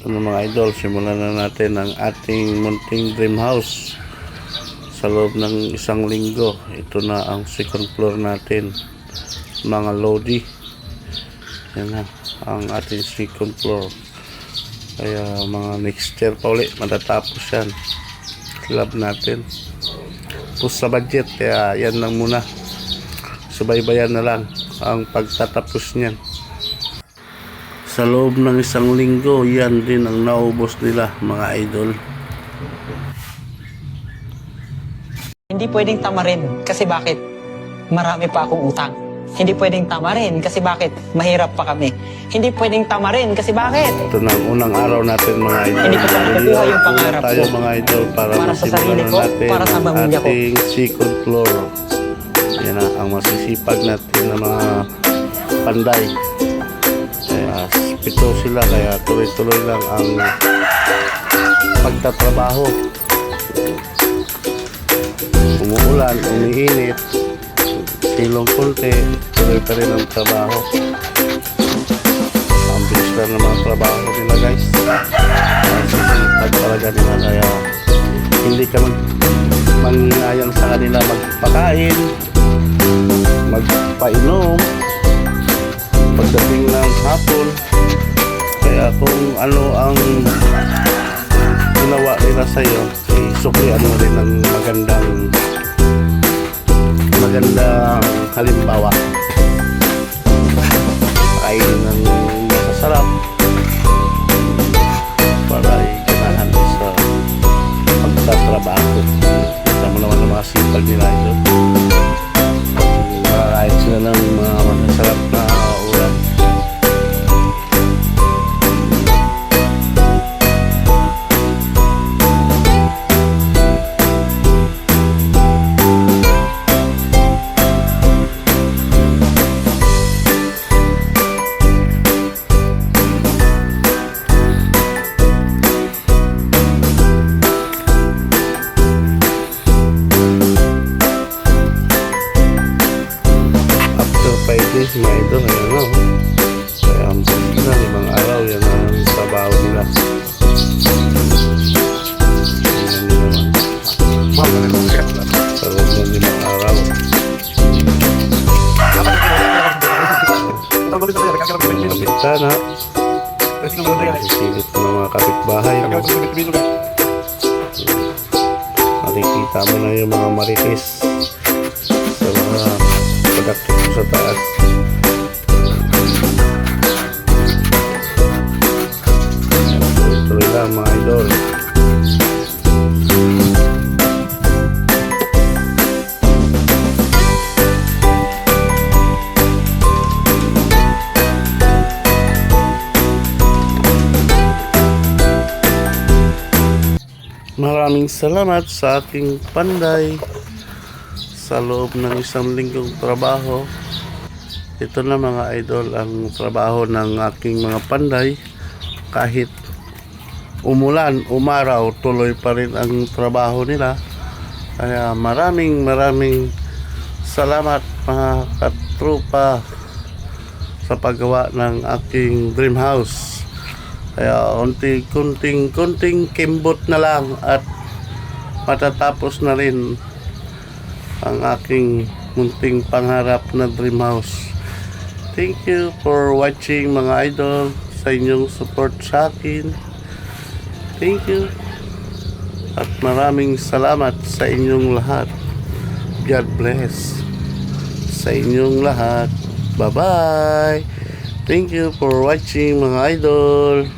Ano mga idol, simulan na natin ang ating munting dream house sa loob ng isang linggo. Ito na ang second floor natin, mga lodi. Yan na ang ating second floor. Kaya mga next year pa ulit matatapos yan. Slab natin. Tapos sa budget, kaya yan lang muna. Subaybayan na lang ang pagtatapos niyan. Sa loob ng isang linggo, yan din ang naubos nila, mga idol. Hindi pwedeng tamarin kasi bakit? Marami pa akong utang. Hindi pwedeng tamarin kasi bakit? Mahirap pa kami. Hindi pwedeng tamarin kasi bakit? Ito na ang unang araw natin, mga idol. Hindi ko pa nakukuha yung pangarap tayo, ko. mga idol, para Sa sarili masimulan ko, natin para sa pamilya ko. ating second floor. Yan na ang masisipag natin na mga panday. Kaya pito sila, kaya tuloy-tuloy lang ang pagtatrabaho. Umuulan, umiinit, silong konti, tuloy pa rin ang trabaho. Ang bilis lang ng mga trabaho nila, guys. Masisipag talaga nila, kaya hindi ka manghinayang sa kanila magpakain, magpainom pagdating ng hapon. Kaya kung ano ang ginawa nila sa iyo, suklian mo rin ng magandang halimbawa. Kain ng masasarap para iganahan sa pagtatrabaho. Kita mo naman ang mga sipag nila ito. Makakain sila ng mga masasarap na ulam. Days, mga idol, ayan o. Kaya ang bilis na, 5 araw, yan ang trabaho nila. Ayan naman. Sa loob ng 5 araw. Mga bintana. Sisilip ng mga kapitbahay. Makikita mo na yung mga marites sa mga pagkakit sa taas. Tuloy lang, mga idol. Maraming salamat sa aking panday sa loob ng isang linggong trabaho. Ito na, mga idol, ang trabaho ng aking mga panday. Kahit umulan, umaraw, tuloy pa rin ang trabaho nila. Kaya maraming salamat, mga katrupa, sa paggawa ng aking dream house. Kaya kunting kimbot na lang at matatapos na rin ang aking munting pangarap na dream house. Thank you for watching, mga idol, sa inyong support sa akin. Thank you. At maraming salamat sa inyong lahat. God bless sa inyong lahat. Bye-bye. Thank you for watching, mga idol.